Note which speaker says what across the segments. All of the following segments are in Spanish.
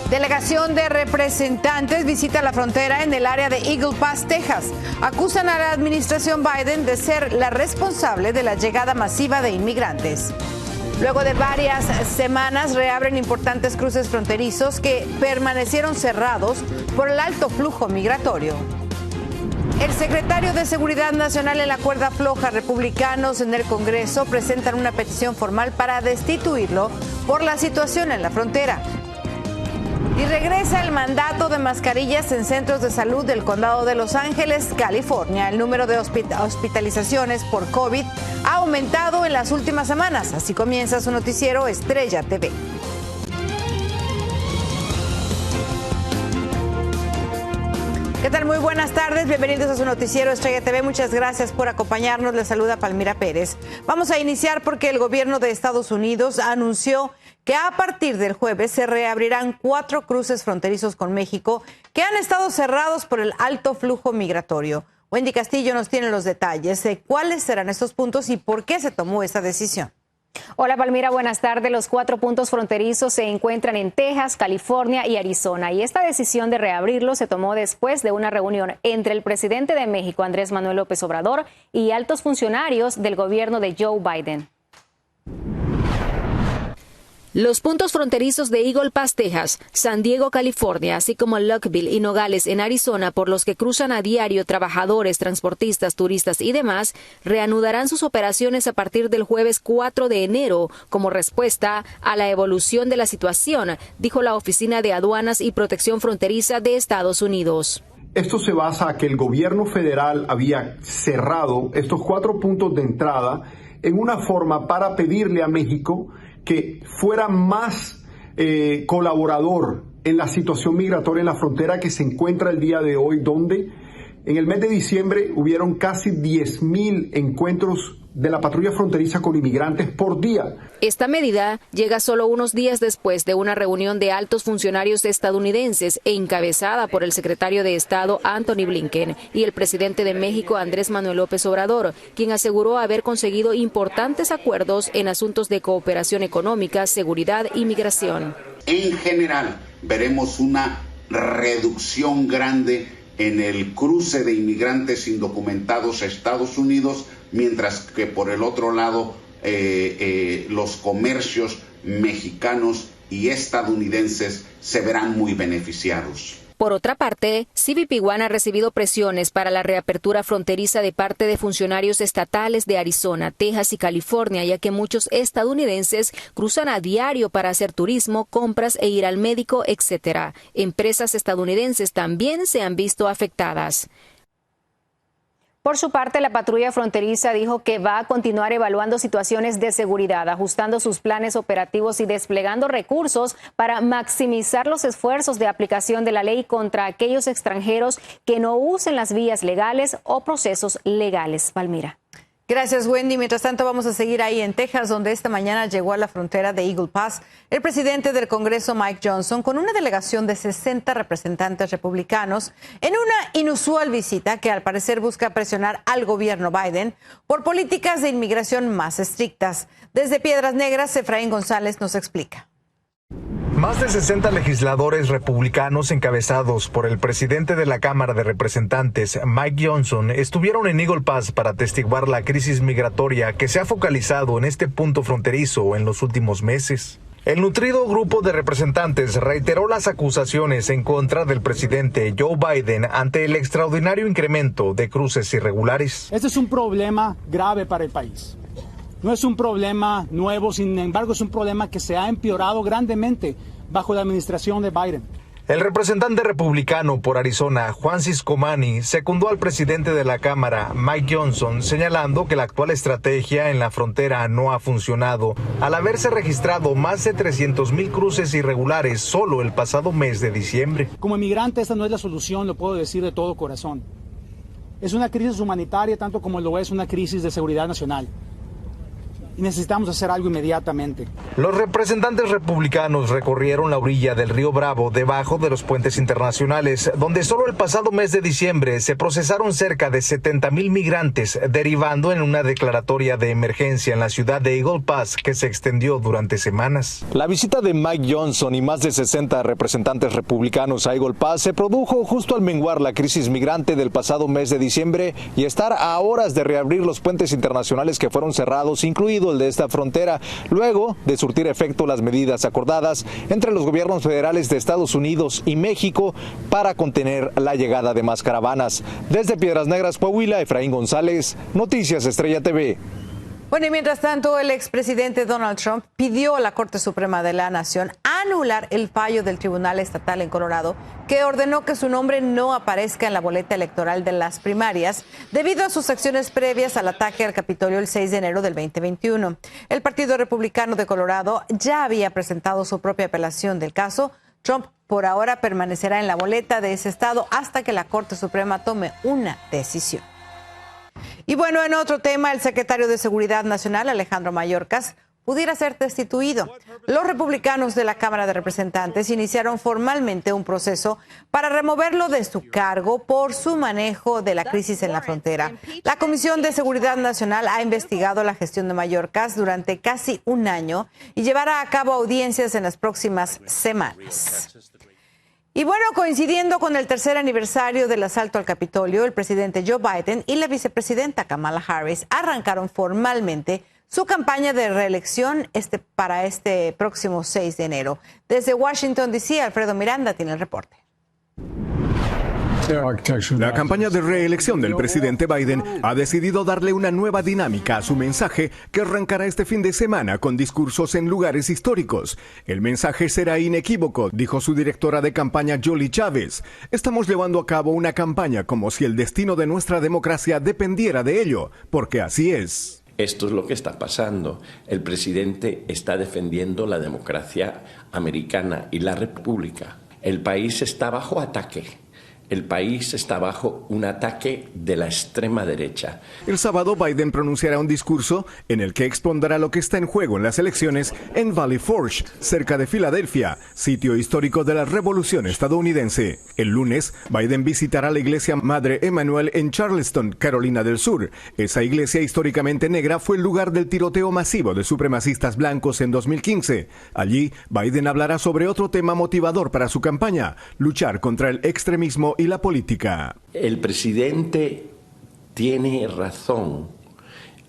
Speaker 1: Delegación de representantes visita la frontera en el área de Eagle Pass, Texas. Acusan a la administración Biden de ser la responsable de la llegada masiva de inmigrantes. Luego de varias semanas reabren importantes cruces fronterizos que permanecieron cerrados por el alto flujo migratorio. El secretario de Seguridad Nacional en la cuerda floja, republicanos en el Congreso presentan una petición formal para destituirlo por la situación en la frontera. Y regresa el mandato de mascarillas en centros de salud del condado de Los Ángeles, California. El número de hospitalizaciones por COVID ha aumentado en las últimas semanas. Así comienza su noticiero Estrella TV. ¿Qué tal? Muy buenas tardes, bienvenidos a su noticiero Estrella TV. Muchas gracias por acompañarnos. Les saluda Palmira Pérez. Vamos a iniciar porque el gobierno de Estados Unidos anunció que a partir del jueves se reabrirán 4 cruces fronterizos con México que han estado cerrados por el alto flujo migratorio. Wendy Castillo nos tiene los detalles de cuáles serán estos puntos y por qué se tomó esta decisión.
Speaker 2: Hola Palmira, buenas tardes. Los 4 puntos fronterizos se encuentran en Texas, California y Arizona. Y esta decisión de reabrirlos se tomó después de una reunión entre el presidente de México, Andrés Manuel López Obrador, y altos funcionarios del gobierno de Joe Biden. Los puntos fronterizos de Eagle Pass, Texas, San Diego, California, así como Lukeville y Nogales en Arizona, por los que cruzan a diario trabajadores, transportistas, turistas y demás, reanudarán sus operaciones a partir del jueves 4 de enero como respuesta a la evolución de la situación, dijo la Oficina de Aduanas y Protección Fronteriza de Estados Unidos.
Speaker 3: Esto se basa en que el gobierno federal había cerrado estos 4 puntos de entrada en una forma para pedirle a México que fuera más colaborador en la situación migratoria en la frontera que se encuentra el día de hoy, donde en el mes de diciembre hubieron casi 10,000 encuentros de la patrulla fronteriza con inmigrantes por día.
Speaker 2: Esta medida llega solo unos días después de una reunión de altos funcionarios estadounidenses encabezada por el secretario de Estado Antony Blinken y el presidente de México Andrés Manuel López Obrador, quien aseguró haber conseguido importantes acuerdos en asuntos de cooperación económica, seguridad y migración.
Speaker 4: En general, veremos una reducción grande en el cruce de inmigrantes indocumentados a Estados Unidos, mientras que por el otro lado los comercios mexicanos y estadounidenses se verán muy beneficiados.
Speaker 2: Por otra parte, CBP One ha recibido presiones para la reapertura fronteriza de parte de funcionarios estatales de Arizona, Texas y California, ya que muchos estadounidenses cruzan a diario para hacer turismo, compras e ir al médico, etc. Empresas estadounidenses también se han visto afectadas. Por su parte, la patrulla fronteriza dijo que va a continuar evaluando situaciones de seguridad, ajustando sus planes operativos y desplegando recursos para maximizar los esfuerzos de aplicación de la ley contra aquellos extranjeros que no usen las vías legales o procesos legales. Palmira.
Speaker 1: Gracias, Wendy. Mientras tanto, vamos a seguir ahí en Texas, donde esta mañana llegó a la frontera de Eagle Pass el presidente del Congreso, Mike Johnson, con una delegación de 60 representantes republicanos en una inusual visita que al parecer busca presionar al gobierno Biden por políticas de inmigración más estrictas. Desde Piedras Negras, Efraín González nos explica.
Speaker 5: Más de 60 legisladores republicanos encabezados por el presidente de la Cámara de Representantes, Mike Johnson, estuvieron en Eagle Pass para atestiguar la crisis migratoria que se ha focalizado en este punto fronterizo en los últimos meses. El nutrido grupo de representantes reiteró las acusaciones en contra del presidente Joe Biden ante el extraordinario incremento de cruces irregulares.
Speaker 6: Este es un problema grave para el país. No es un problema nuevo, sin embargo es un problema que se ha empeorado grandemente bajo la administración de Biden.
Speaker 5: El representante republicano por Arizona, Juan Ciscomani, secundó al presidente de la Cámara, Mike Johnson, señalando que la actual estrategia en la frontera no ha funcionado, al haberse registrado más de 300,000 cruces irregulares solo el pasado mes de diciembre.
Speaker 6: Como inmigrante, esta no es la solución, lo puedo decir de todo corazón. Es una crisis humanitaria tanto como lo es una crisis de seguridad nacional. y necesitamos hacer algo inmediatamente.
Speaker 5: Los representantes republicanos recorrieron la orilla del río Bravo debajo de los puentes internacionales, donde solo el pasado mes de diciembre se procesaron cerca de 70,000 migrantes, derivando en una declaratoria de emergencia en la ciudad de Eagle Pass que se extendió durante semanas. La visita de Mike Johnson y más de 60 representantes republicanos a Eagle Pass se produjo justo al menguar la crisis migrante del pasado mes de diciembre y estar a horas de reabrir los puentes internacionales que fueron cerrados, incluido el de esta frontera, luego de surtir efecto las medidas acordadas entre los gobiernos federales de Estados Unidos y México para contener la llegada de más caravanas. Desde Piedras Negras, Coahuila, Efraín González, Noticias Estrella TV.
Speaker 1: Bueno, y mientras tanto, el expresidente Donald Trump pidió a la Corte Suprema de la Nación anular el fallo del Tribunal Estatal en Colorado que ordenó que su nombre no aparezca en la boleta electoral de las primarias debido a sus acciones previas al ataque al Capitolio el 6 de enero del 2021. El Partido Republicano de Colorado ya había presentado su propia apelación del caso. Trump por ahora permanecerá en la boleta de ese estado hasta que la Corte Suprema tome una decisión. Y bueno, en otro tema, el secretario de Seguridad Nacional, Alejandro Mayorkas, pudiera ser destituido. Los republicanos de la Cámara de Representantes iniciaron formalmente un proceso para removerlo de su cargo por su manejo de la crisis en la frontera. La Comisión de Seguridad Nacional ha investigado la gestión de Mayorkas durante casi un año y llevará a cabo audiencias en las próximas semanas. Y bueno, coincidiendo con el tercer aniversario del asalto al Capitolio, el presidente Joe Biden y la vicepresidenta Kamala Harris arrancaron formalmente su campaña de reelección para este próximo 6 de enero. Desde Washington, D.C., Alfredo Miranda tiene el reporte.
Speaker 7: La campaña de reelección del presidente Biden ha decidido darle una nueva dinámica a su mensaje que arrancará este fin de semana con discursos en lugares históricos. El mensaje será inequívoco, dijo su directora de campaña Julie Chávez. Estamos llevando a cabo una campaña como si el destino de nuestra democracia dependiera de ello, porque así es.
Speaker 8: Esto es lo que está pasando. El presidente está defendiendo la democracia americana y la república. El país está bajo ataque. El país está bajo un ataque de la extrema derecha.
Speaker 7: El sábado Biden pronunciará un discurso en el que expondrá lo que está en juego en las elecciones en Valley Forge, cerca de Filadelfia, sitio histórico de la Revolución estadounidense. El lunes, Biden visitará la iglesia Madre Emanuel en Charleston, Carolina del Sur. Esa iglesia históricamente negra fue el lugar del tiroteo masivo de supremacistas blancos en 2015. Allí, Biden hablará sobre otro tema motivador para su campaña: luchar contra el extremismo y la política.
Speaker 8: El presidente tiene razón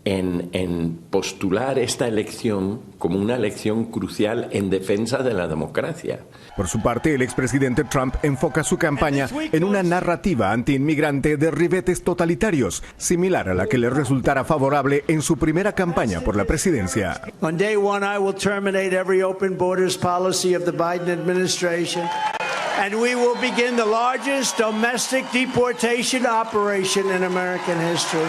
Speaker 8: en postular esta elección como una elección crucial en defensa de la democracia.
Speaker 7: Por su parte, el expresidente Trump enfoca su campaña en una narrativa antiinmigrante de ribetes totalitarios, similar a la que le resultara favorable en su primera campaña por la presidencia.
Speaker 9: On day one, I will terminate every open borders policy of the Biden administration. And we will begin the largest domestic deportation operation in American history.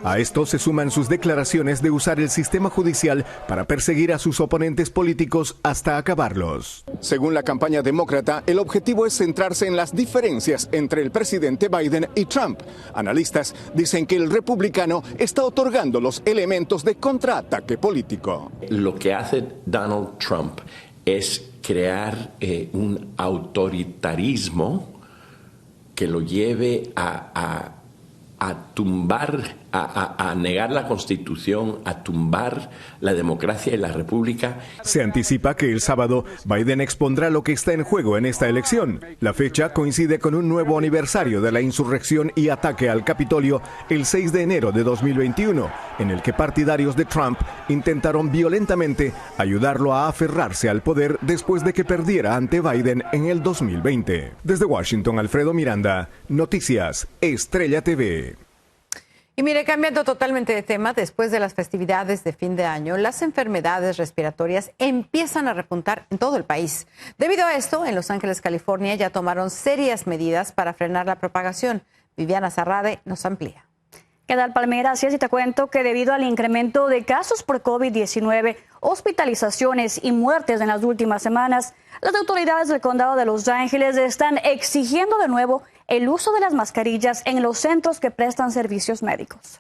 Speaker 7: A esto se suman sus declaraciones de usar el sistema judicial para perseguir a sus oponentes políticos hasta acabarlos. Según la campaña demócrata, el objetivo es centrarse en las diferencias entre el presidente Biden y Trump. Analistas dicen que el republicano está otorgando los elementos de contraataque político.
Speaker 8: Lo que hace Donald Trump es crear un autoritarismo que lo lleve a tumbar, a negar la Constitución, a tumbar la democracia y la república.
Speaker 7: Se anticipa que el sábado Biden expondrá lo que está en juego en esta elección. La fecha coincide con un nuevo aniversario de la insurrección y ataque al Capitolio el 6 de enero de 2021, en el que partidarios de Trump intentaron violentamente ayudarlo a aferrarse al poder después de que perdiera ante Biden en el 2020. Desde Washington, Alfredo Miranda, Noticias Estrella TV.
Speaker 1: Y mire, cambiando totalmente de tema, después de las festividades de fin de año, las enfermedades respiratorias empiezan a repuntar en todo el país. Debido a esto, en Los Ángeles, California, ya tomaron serias medidas para frenar la propagación. Viviana Zarrade nos amplía.
Speaker 10: ¿Qué tal, Palmera? Así es, y te cuento que debido al incremento de casos por COVID-19, hospitalizaciones y muertes en las últimas semanas, las autoridades del condado de Los Ángeles están exigiendo de nuevo el uso de las mascarillas en los centros que prestan servicios médicos.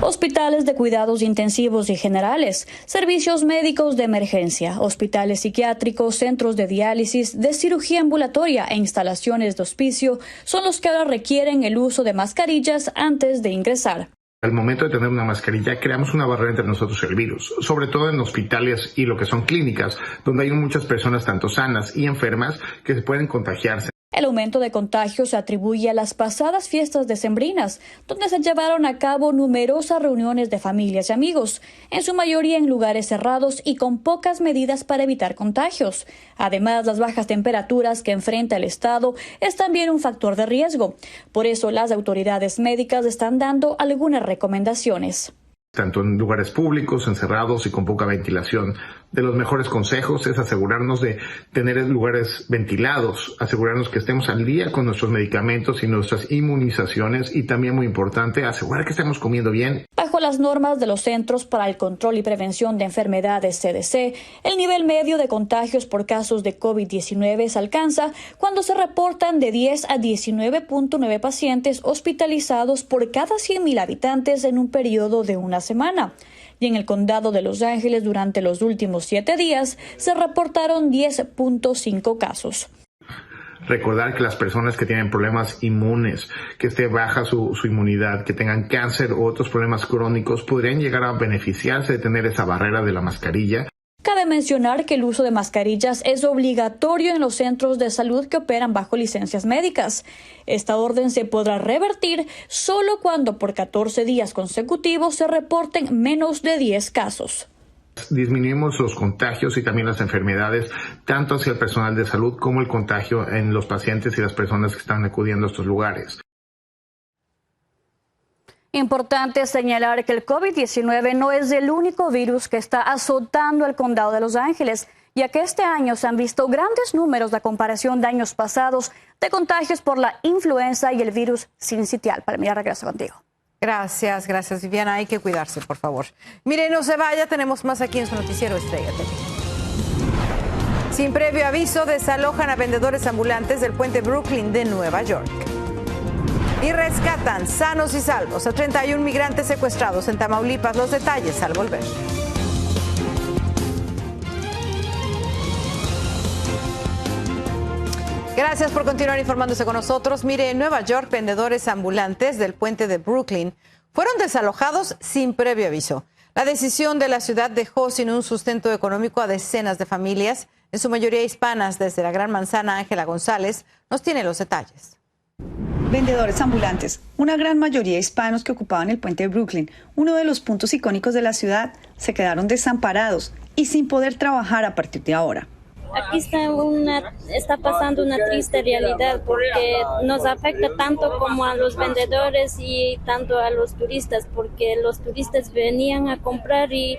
Speaker 10: Hospitales de cuidados intensivos y generales, servicios médicos de emergencia, hospitales psiquiátricos, centros de diálisis, de cirugía ambulatoria e instalaciones de hospicio son los que ahora requieren el uso de mascarillas antes de ingresar.
Speaker 11: Al momento de tener una mascarilla, creamos una barrera entre nosotros y el virus, sobre todo en hospitales y lo que son clínicas, donde hay muchas personas tanto sanas y enfermas que se pueden contagiarse.
Speaker 10: El aumento de contagios se atribuye a las pasadas fiestas decembrinas, donde se llevaron a cabo numerosas reuniones de familias y amigos, en su mayoría en lugares cerrados y con pocas medidas para evitar contagios. Además, las bajas temperaturas que enfrenta el estado es también un factor de riesgo. Por eso, las autoridades médicas están dando algunas recomendaciones.
Speaker 11: Tanto en lugares públicos, encerrados y con poca ventilación. De los mejores consejos es asegurarnos de tener lugares ventilados, asegurarnos que estemos al día con nuestros medicamentos y nuestras inmunizaciones y también muy importante, asegurar que estemos comiendo bien.
Speaker 10: Bajo las normas de los Centros para el Control y Prevención de Enfermedades CDC, el nivel medio de contagios por casos de COVID-19 se alcanza cuando se reportan de 10 a 19.9 pacientes hospitalizados por cada 100.000 habitantes en un periodo de una semana. Y en el condado de Los Ángeles durante los últimos 7 días se reportaron 10.5 casos.
Speaker 11: Recordar que las personas que tienen problemas inmunes, que esté baja su inmunidad, que tengan cáncer u otros problemas crónicos, podrían llegar a beneficiarse de tener esa barrera de la mascarilla.
Speaker 10: Cabe mencionar que el uso de mascarillas es obligatorio en los centros de salud que operan bajo licencias médicas. Esta orden se podrá revertir solo cuando por 14 días consecutivos se reporten menos de 10 casos.
Speaker 11: Disminuimos los contagios y también las enfermedades, tanto hacia el personal de salud como el contagio en los pacientes y las personas que están acudiendo a estos lugares.
Speaker 10: Importante señalar que el COVID-19 no es el único virus que está azotando el condado de Los Ángeles, ya que este año se han visto grandes números a comparación de años pasados de contagios por la influenza y el virus sincitial. Palmira, regreso contigo.
Speaker 1: Gracias, Viviana. Hay que cuidarse, por favor. Mire, no se vaya, tenemos más aquí en su noticiero Estrella TV. Sin previo aviso, desalojan a vendedores ambulantes del puente Brooklyn de Nueva York. Y rescatan sanos y salvos a 31 migrantes secuestrados en Tamaulipas. Los detalles al volver. Gracias por continuar informándose con nosotros. Mire, en Nueva York, vendedores ambulantes del puente de Brooklyn fueron desalojados sin previo aviso. La decisión de la ciudad dejó sin un sustento económico a decenas de familias, en su mayoría hispanas. Desde la Gran Manzana, Ángela González nos tiene los detalles.
Speaker 12: Vendedores ambulantes, una gran mayoría hispanos que ocupaban el puente de Brooklyn, uno de los puntos icónicos de la ciudad, se quedaron desamparados y sin poder trabajar a partir de ahora.
Speaker 13: Aquí está pasando una triste realidad porque nos afecta tanto como a los vendedores y tanto a los turistas, porque los turistas venían a comprar y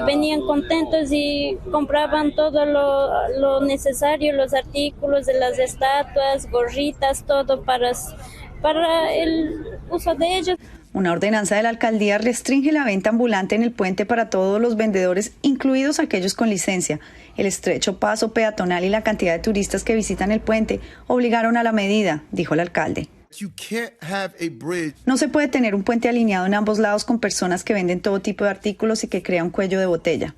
Speaker 13: venían contentos y compraban todo lo necesario, los artículos de las estatuas, gorritas, todo para el uso de ellos.
Speaker 12: Una ordenanza de la alcaldía restringe la venta ambulante en el puente para todos los vendedores, incluidos aquellos con licencia. El estrecho paso peatonal y la cantidad de turistas que visitan el puente obligaron a la medida, dijo el alcalde. No se puede tener un puente alineado en ambos lados con personas que venden todo tipo de artículos y que crea un cuello de botella.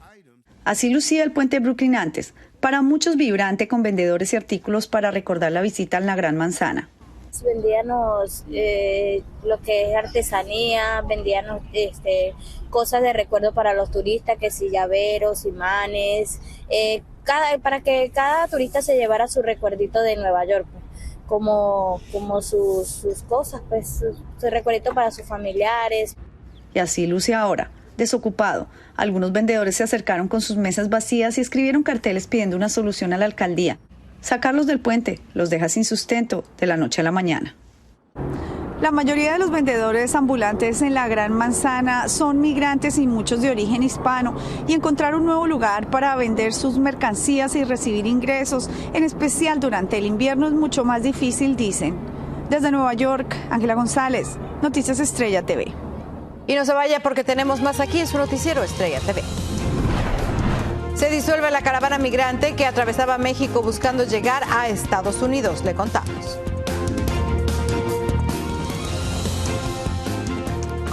Speaker 12: Así lucía el puente de Brooklyn antes, para muchos vibrante con vendedores y artículos para recordar la visita a la Gran Manzana.
Speaker 13: Vendíamos lo que es artesanía, vendíamos cosas de recuerdo para los turistas, que si llaveros, imanes, para que cada turista se llevara su recuerdito de Nueva York, como sus cosas, pues su recuerdito para sus familiares.
Speaker 12: Y así luce ahora, desocupado. Algunos vendedores se acercaron con sus mesas vacías y escribieron carteles pidiendo una solución a la alcaldía. Sacarlos del puente los deja sin sustento de la noche a la mañana.
Speaker 14: La mayoría de los vendedores ambulantes en la Gran Manzana son migrantes y muchos de origen hispano, y encontrar un nuevo lugar para vender sus mercancías y recibir ingresos, en especial durante el invierno, es mucho más difícil, dicen. Desde Nueva York, Ángela González, Noticias Estrella TV.
Speaker 1: Y no se vaya porque tenemos más aquí en su noticiero Estrella TV. Se disuelve la caravana migrante que atravesaba México buscando llegar a Estados Unidos. Le contamos.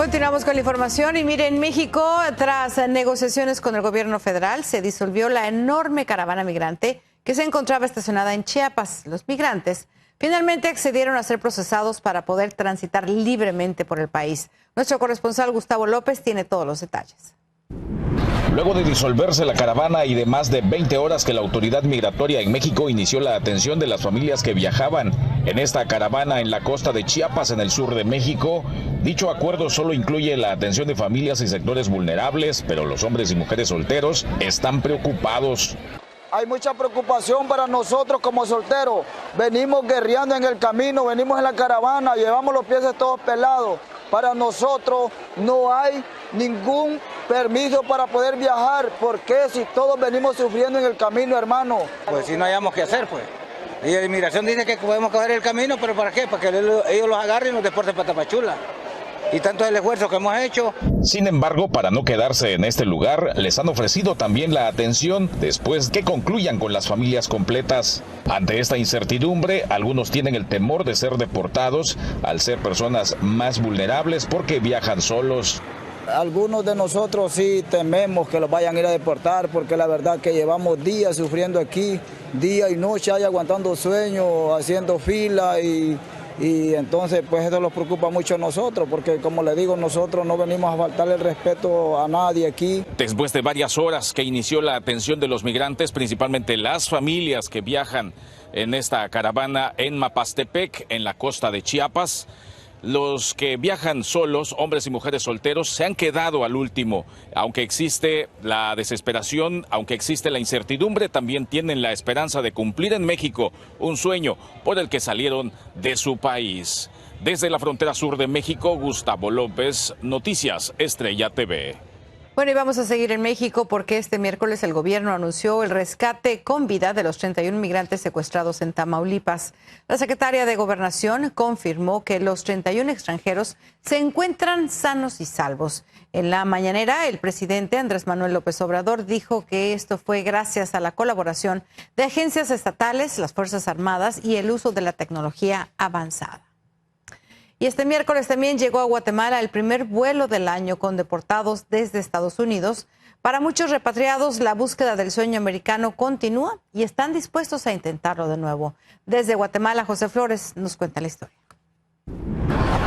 Speaker 1: Continuamos con la información y mire, en México, tras negociaciones con el gobierno federal, se disolvió la enorme caravana migrante que se encontraba estacionada en Chiapas. Los migrantes finalmente accedieron a ser procesados para poder transitar libremente por el país. Nuestro corresponsal Gustavo López tiene todos los detalles.
Speaker 15: Luego de disolverse la caravana y de más de 20 horas que la autoridad migratoria en México inició la atención de las familias que viajaban en esta caravana en la costa de Chiapas, en el sur de México, dicho acuerdo solo incluye la atención de familias y sectores vulnerables, pero los hombres y mujeres solteros están preocupados.
Speaker 16: Hay mucha preocupación para nosotros como solteros. Venimos guerreando en el camino, venimos en la caravana, llevamos los pies todos pelados. Para nosotros no hay ningún permiso para poder viajar. ¿Por qué? Si todos venimos sufriendo en el camino, hermano.
Speaker 17: Pues si no hayamos que hacer, pues. Y la inmigración dice que podemos coger el camino, pero ¿para qué? Para que ellos los agarren y los deporten para Tapachula. Y tanto es el esfuerzo que hemos hecho.
Speaker 15: Sin embargo, para no quedarse en este lugar, les han ofrecido también la atención después que concluyan con las familias completas. Ante esta incertidumbre, algunos tienen el temor de ser deportados al ser personas más vulnerables porque viajan solos.
Speaker 16: Algunos de nosotros sí tememos que los vayan a ir a deportar porque la verdad que llevamos días sufriendo aquí, día y noche, ahí aguantando sueño, haciendo fila y entonces pues eso nos preocupa mucho a nosotros porque como le digo, nosotros no venimos a faltarle el respeto a nadie aquí.
Speaker 15: Después de varias horas que inició la atención de los migrantes, principalmente las familias que viajan en esta caravana en Mapastepec, en la costa de Chiapas, los que viajan solos, hombres y mujeres solteros, se han quedado al último. Aunque existe la desesperación, aunque existe la incertidumbre, también tienen la esperanza de cumplir en México un sueño por el que salieron de su país. Desde la frontera sur de México, Gustavo López, Noticias Estrella TV.
Speaker 1: Bueno, y vamos a seguir en México porque este miércoles el gobierno anunció el rescate con vida de los 31 migrantes secuestrados en Tamaulipas. La secretaria de Gobernación confirmó que los 31 extranjeros se encuentran sanos y salvos. En la mañanera, el presidente Andrés Manuel López Obrador dijo que esto fue gracias a la colaboración de agencias estatales, las Fuerzas Armadas y el uso de la tecnología avanzada. Y este miércoles también llegó a Guatemala el primer vuelo del año con deportados desde Estados Unidos. Para muchos repatriados, la búsqueda del sueño americano continúa y están dispuestos a intentarlo de nuevo. Desde Guatemala, José Flores nos cuenta la historia.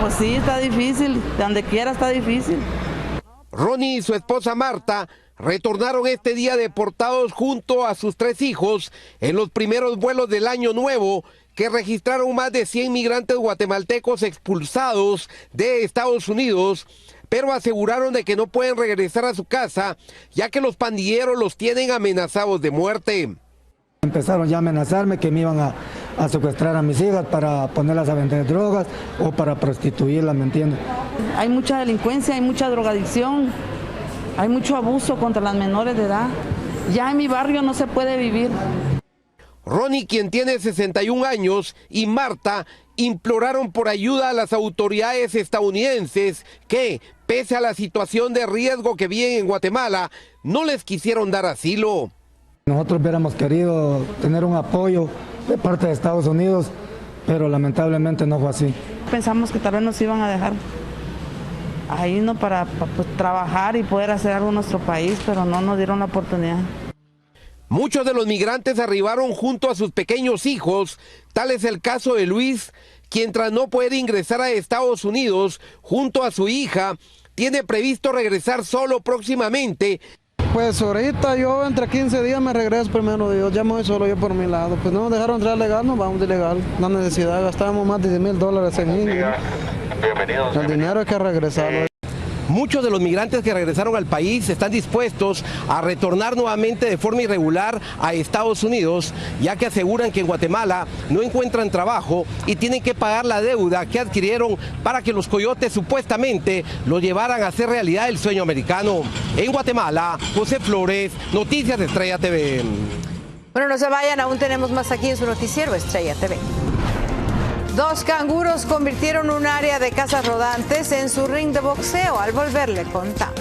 Speaker 18: Pues sí, está difícil, donde quiera está difícil.
Speaker 19: Ronnie y su esposa Marta retornaron este día deportados junto a sus 3 hijos en los primeros vuelos del año nuevo, que registraron más de 100 migrantes guatemaltecos expulsados de Estados Unidos, pero aseguraron de que no pueden regresar a su casa, ya que los pandilleros los tienen amenazados de muerte.
Speaker 20: Empezaron ya a amenazarme que me iban a secuestrar a mis hijas para ponerlas a vender drogas o para prostituirlas, ¿me entiendes?
Speaker 18: Hay mucha delincuencia, hay mucha drogadicción, hay mucho abuso contra las menores de edad. Ya en mi barrio no se puede vivir.
Speaker 19: Ronnie, quien tiene 61 años, y Marta imploraron por ayuda a las autoridades estadounidenses que, pese a la situación de riesgo que viven en Guatemala, no les quisieron dar asilo.
Speaker 20: Nosotros hubiéramos querido tener un apoyo de parte de Estados Unidos, pero lamentablemente no fue así.
Speaker 18: Pensamos que tal vez nos iban a dejar ahí no para pues, trabajar y poder hacer algo en nuestro país, pero no nos dieron la oportunidad.
Speaker 19: Muchos de los migrantes arribaron junto a sus pequeños hijos, tal es el caso de Luis, quien tras no poder ingresar a Estados Unidos junto a su hija, tiene previsto regresar solo próximamente.
Speaker 21: Pues ahorita yo entre 15 días me regreso primero Dios, ya me voy solo yo por mi lado. Pues no nos dejaron entrar legal, nos vamos de ilegal. No necesidad, gastamos más de $10,000 en ir.
Speaker 19: Bienvenidos.
Speaker 21: El dinero hay que regresarlo.
Speaker 19: Muchos de los migrantes que regresaron al país están dispuestos a retornar nuevamente de forma irregular a Estados Unidos, ya que aseguran que en Guatemala no encuentran trabajo y tienen que pagar la deuda que adquirieron para que los coyotes supuestamente lo llevaran a hacer realidad el sueño americano. En Guatemala, José Flores, Noticias de Estrella TV.
Speaker 1: Bueno, no se vayan, aún tenemos más aquí en su noticiero Estrella TV. 2 canguros convirtieron un área de casas rodantes en su ring de boxeo. Al volver le contamos.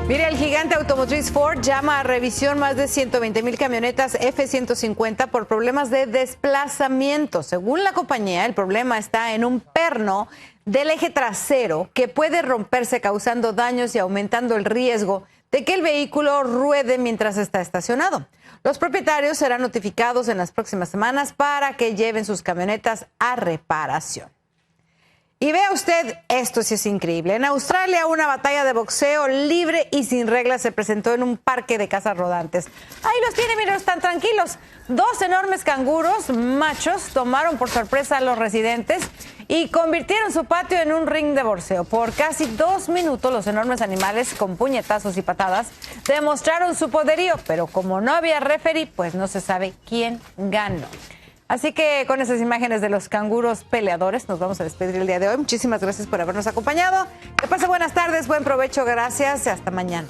Speaker 1: Mire, el gigante automotriz Ford llama a revisión más de 120,000 camionetas F-150 por problemas de desplazamiento. Según la compañía, el problema está en un perno del eje trasero que puede romperse, causando daños y aumentando el riesgo de que el vehículo ruede mientras está estacionado. Los propietarios serán notificados en las próximas semanas para que lleven sus camionetas a reparación. Y vea usted, esto sí es increíble. En Australia, una batalla de boxeo libre y sin reglas se presentó en un parque de casas rodantes. Ahí los tiene, miren, están tranquilos. 2 enormes canguros machos tomaron por sorpresa a los residentes y convirtieron su patio en un ring de boxeo. Por casi 2 minutos, los enormes animales, con puñetazos y patadas, demostraron su poderío. Pero como no había referee, pues no se sabe quién ganó. Así que con esas imágenes de los canguros peleadores nos vamos a despedir el día de hoy. Muchísimas gracias por habernos acompañado. Que pase buenas tardes, buen provecho, gracias y hasta mañana.